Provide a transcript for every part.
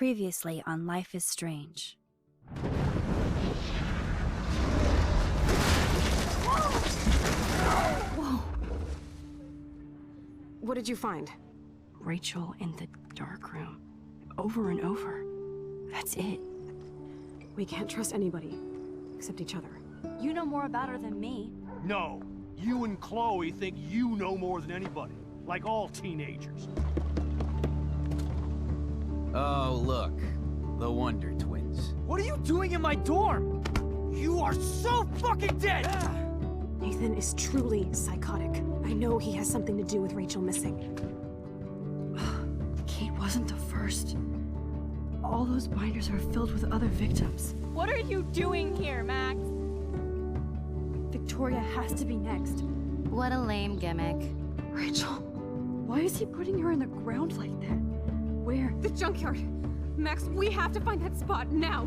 Previously on Life is Strange. Whoa! What did you find? Rachel in the dark room. Over and over. That's it. We can't trust anybody, except each other. You know more about her than me. No. You and Chloe think you know more than anybody. Like all teenagers. Oh, look. The Wonder Twins. What are you doing in my dorm? You are so fucking dead! Nathan is truly psychotic. I know he has something to do with Rachel missing. Kate wasn't the first. All those binders are filled with other victims. What are you doing here, Max? Victoria has to be next. What a lame gimmick. Rachel, why is he putting her in the ground like that? Where? The junkyard! Max, we have to find that spot now!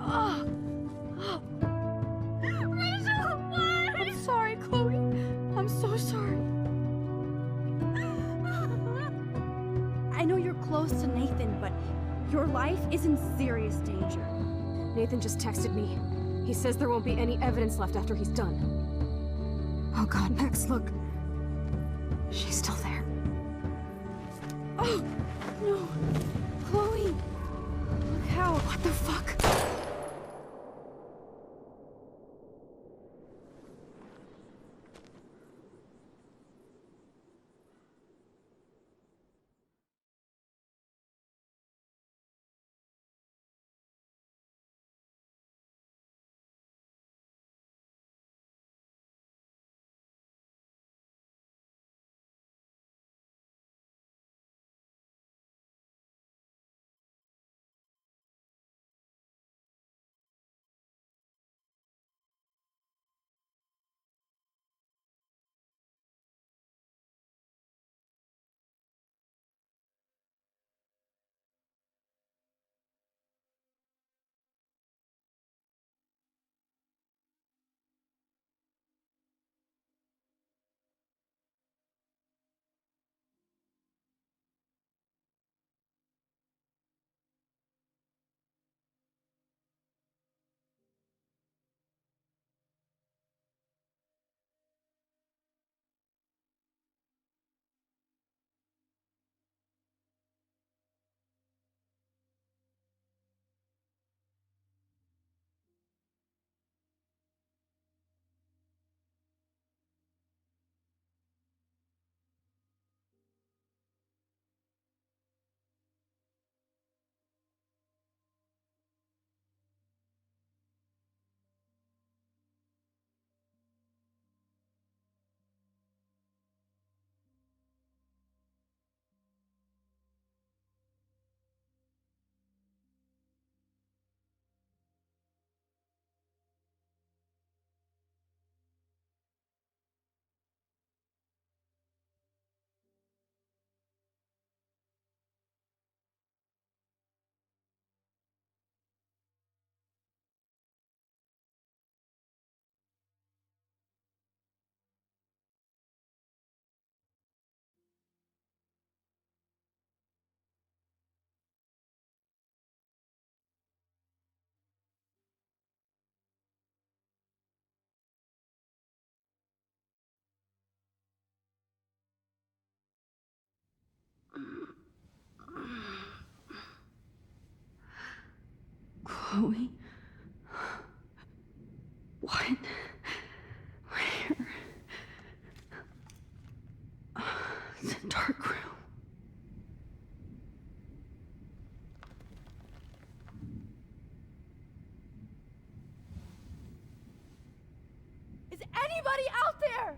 Oh. Rachel, what? I'm sorry, Chloe. I'm so sorry. I know you're close to Nathan, but your life is in serious danger. Nathan just texted me. He says there won't be any evidence left after he's done. Oh god, Max, look. She's still there. Oh, no. Chloe. Look how. What the fuck? Chloe? What? Where? The dark room. Is anybody out there?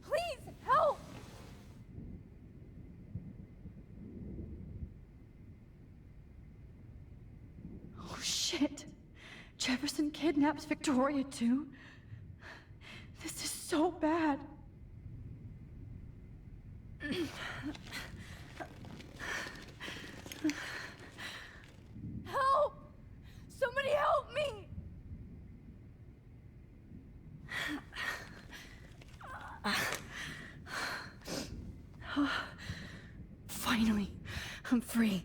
Please help! Oh shit. Jefferson kidnaps Victoria too? This is so bad. Help! Somebody help me! I'm free.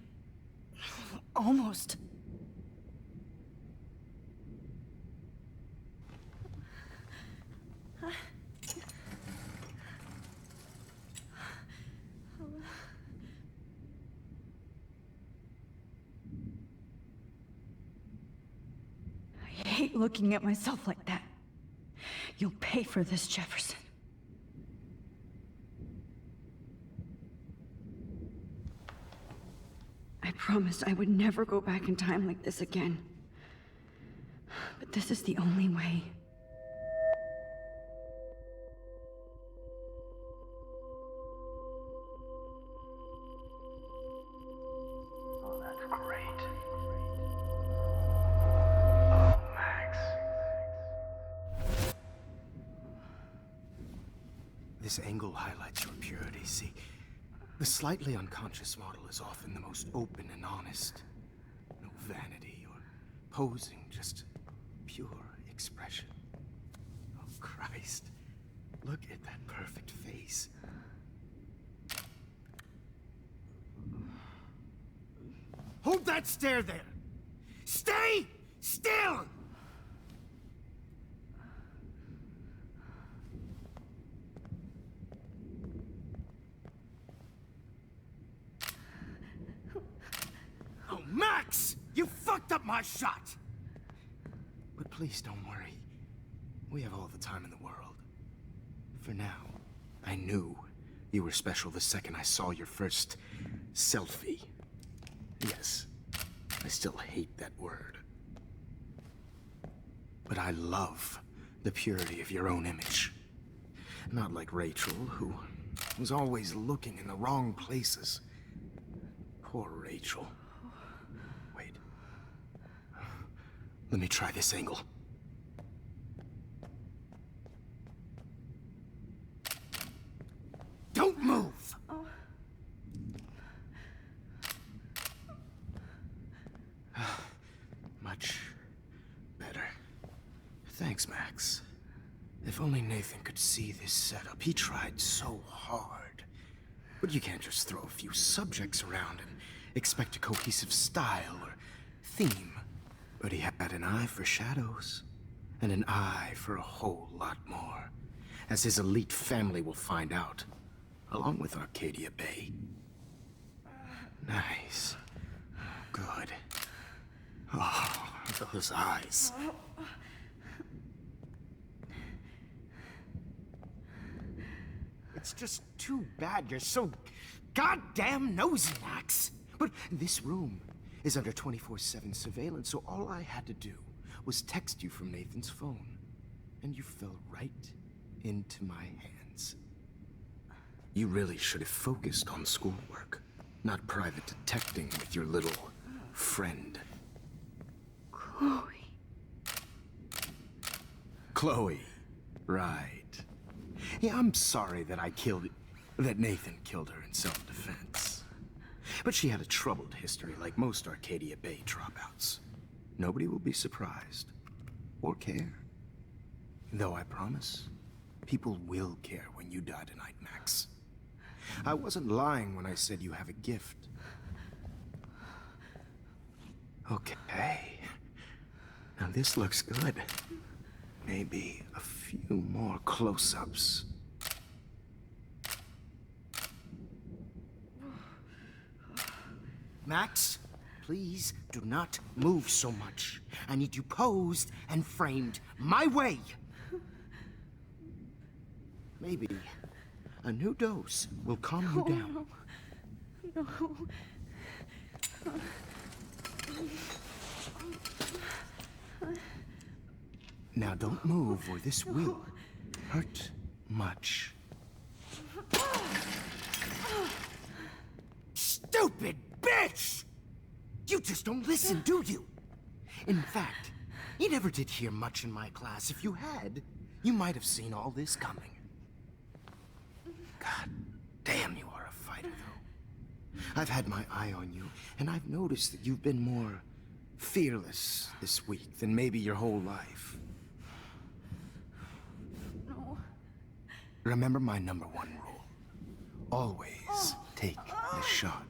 Almost. I hate looking at myself like that. You'll pay for this, Jefferson. I promised I would never go back in time like this again. But this is the only way. Oh, that's great. Oh, Max. This angle highlights your purity, see? The slightly unconscious model is often the most open and honest. No vanity or posing, just pure expression. Oh, Christ. Look at that perfect face. Hold that stare there! Stay still! Oh, Max! You fucked up my shot! But please don't worry. We have all the time in the world. For now, I knew you were special the second I saw your first selfie. Yes, I still hate that word. But I love the purity of your own image. Not like Rachel, who was always looking in the wrong places. Poor Rachel. Wait. Let me try this angle. Don't move! Much better. Thanks, Max. If only Nathan could see this setup. He tried so hard. But you can't just throw a few subjects around and expect a cohesive style or theme. But he had an eye for shadows, and an eye for a whole lot more, as his elite family will find out, along with Arcadia Bay. Nice. Good. Oh, those eyes. It's just too bad you're so goddamn nosy, Max. But this room is under 24/7 surveillance, so all I had to do was text you from Nathan's phone. And you fell right into my hands. You really should have focused on schoolwork, not private detecting with your little friend. Chloe. Chloe. Right. Yeah, I'm sorry that that Nathan killed her in self-defense. But she had a troubled history like most Arcadia Bay dropouts. Nobody will be surprised. Or care. Though I promise, people will care when you die tonight, Max. I wasn't lying when I said you have a gift. Okay. Now this looks good. Maybe a few more close-ups. Max, please do not move so much. I need you posed and framed my way. Maybe a new dose will calm you down. No. Now don't move or this will hurt much. Stupid bitch! You just don't listen, do you? In fact, you never did hear much in my class. If you had, you might have seen all this coming. God damn, you are a fighter, though. I've had my eye on you, and I've noticed that you've been more fearless this week than maybe your whole life. No. Remember my #1 rule. Always take the shot.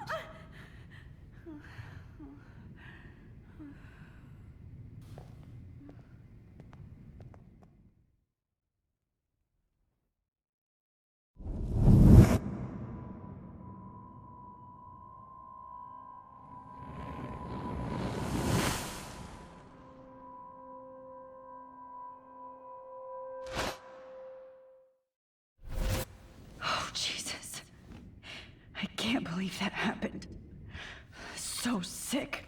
believe that happened. So sick.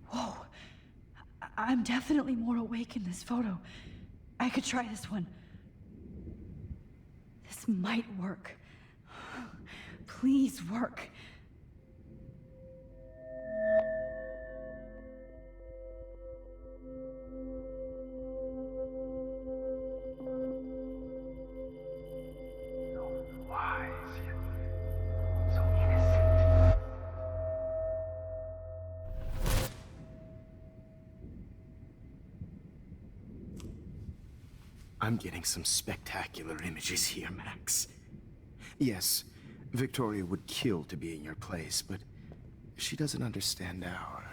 Whoa. I'm definitely more awake in this photo. I could try this one. This might work. Please work. So wise yet so innocent. I'm getting some spectacular images here, Max. Yes, Victoria would kill to be in your place, but she doesn't understand our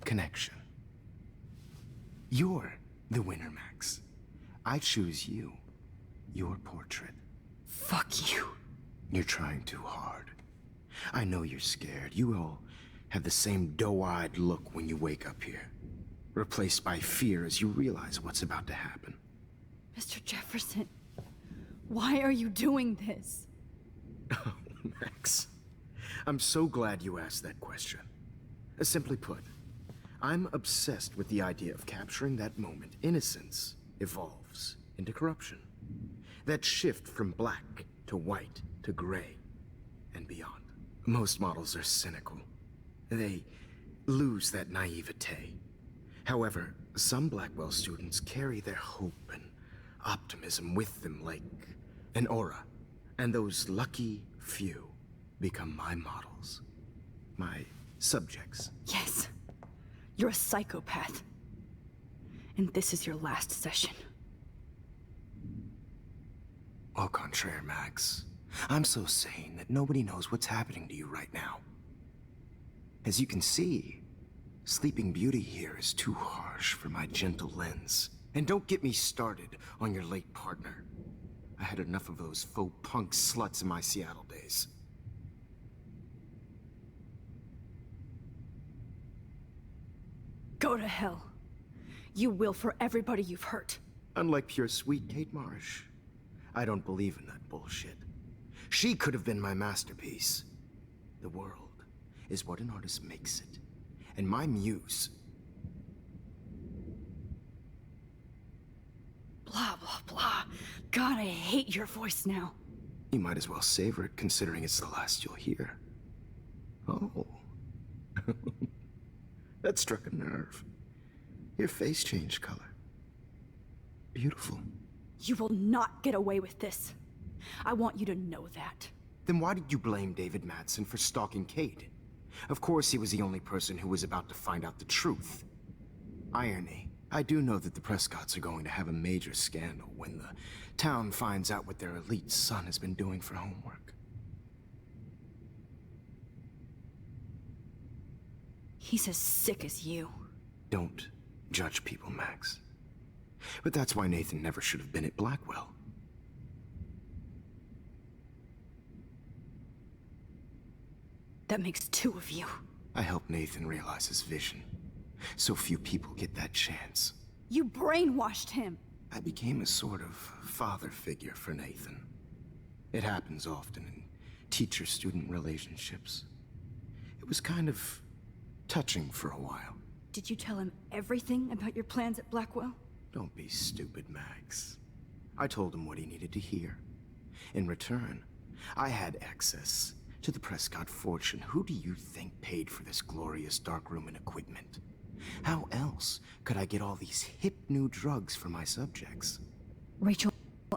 connection. You're the winner, Max. I choose you. Your portrait. Fuck you. You're trying too hard. I know you're scared. You all have the same doe-eyed look when you wake up here, replaced by fear as you realize what's about to happen. Mr. Jefferson, why are you doing this? Oh, Max. I'm so glad you asked that question. Simply put, I'm obsessed with the idea of capturing that moment innocence evolves into corruption. That shift from black to white to gray and beyond. Most models are cynical. They lose that naivete. However, some Blackwell students carry their hope and optimism with them like an aura. And those lucky few become my models. My subjects. Yes, you're a psychopath. And this is your last session. Au contraire, Max. I'm so sane that nobody knows what's happening to you right now. As you can see, Sleeping Beauty here is too harsh for my gentle lens. And don't get me started on your late partner. I had enough of those faux punk sluts in my Seattle days. Go to hell. You will for everybody you've hurt. Unlike pure sweet Kate Marsh, I don't believe in that bullshit. She could have been my masterpiece. The world is what an artist makes it. And my muse... Blah, blah, blah. God, I hate your voice now. You might as well savor it, considering it's the last you'll hear. Oh. That struck a nerve. Your face changed color. Beautiful. You will not get away with this. I want you to know that. Then why did you blame David Madsen for stalking Kate? Of course he was the only person who was about to find out the truth. Irony. I do know that the Prescotts are going to have a major scandal when the town finds out what their elite son has been doing for homework. He's as sick as you. Don't judge people, Max. But that's why Nathan never should have been at Blackwell. That makes two of you. I helped Nathan realize his vision. So few people get that chance. You brainwashed him. I became a sort of father figure for Nathan. It happens often in teacher-student relationships. It was kind of touching for a while. Did you tell him everything about your plans at Blackwell? Don't be stupid, Max. I told him what he needed to hear. In return, I had access to the Prescott fortune. Who do you think paid for this glorious darkroom and equipment? How else could I get all these hip new drugs for my subjects? Rachel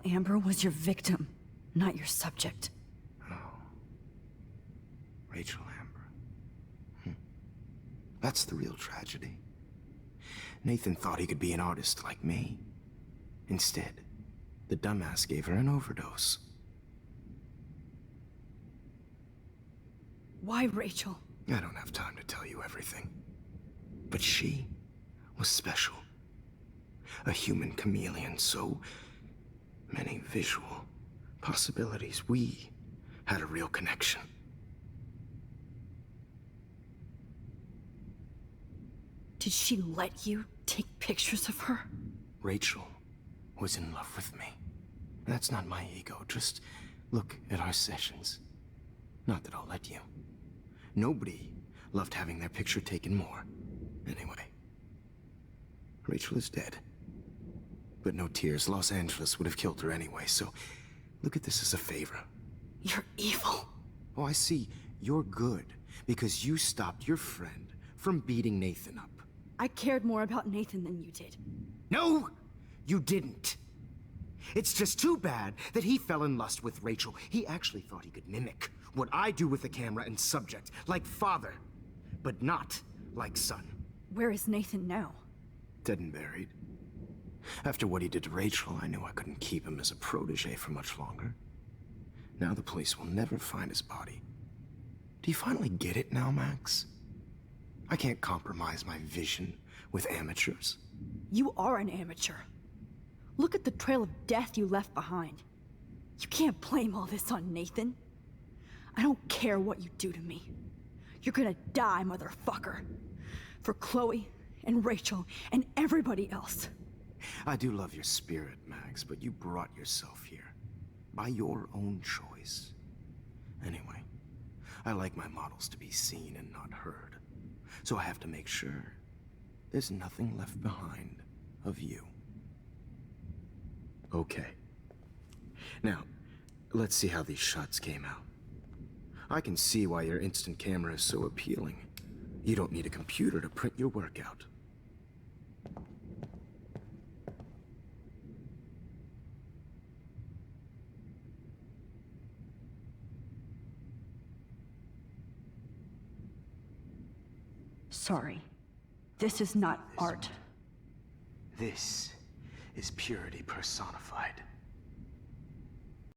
Amber was your victim, not your subject. Oh. Rachel Amber. That's the real tragedy. Nathan thought he could be an artist like me. Instead, the dumbass gave her an overdose. Why Rachel? I don't have time to tell you everything. But she was special. A human chameleon, so many visual possibilities. We had a real connection. Did she let you take pictures of her? Rachel was in love with me. That's not my ego. Just look at our sessions. Not that I'll let you. Nobody loved having their picture taken more. Anyway, Rachel is dead. But no tears. Los Angeles would have killed her anyway, so look at this as a favor. You're evil. Oh, I see. You're good because you stopped your friend from beating Nathan up. I cared more about Nathan than you did. No, you didn't. It's just too bad that he fell in lust with Rachel. He actually thought he could mimic what I do with the camera and subject, like father, but not like son. Where is Nathan now? Dead and buried. After what he did to Rachel, I knew I couldn't keep him as a protege for much longer. Now the police will never find his body. Do you finally get it now, Max? I can't compromise my vision with amateurs. You are an amateur. Look at the trail of death you left behind. You can't blame all this on Nathan. I don't care what you do to me. You're gonna die, motherfucker. For Chloe and Rachel and everybody else. I do love your spirit, Max, but you brought yourself here. By your own choice. Anyway, I like my models to be seen and not heard. So I have to make sure there's nothing left behind of you. Okay. Now, let's see how these shots came out. I can see why your instant camera is so appealing. You don't need a computer to print your work out. Sorry. This is not art. This is purity personified.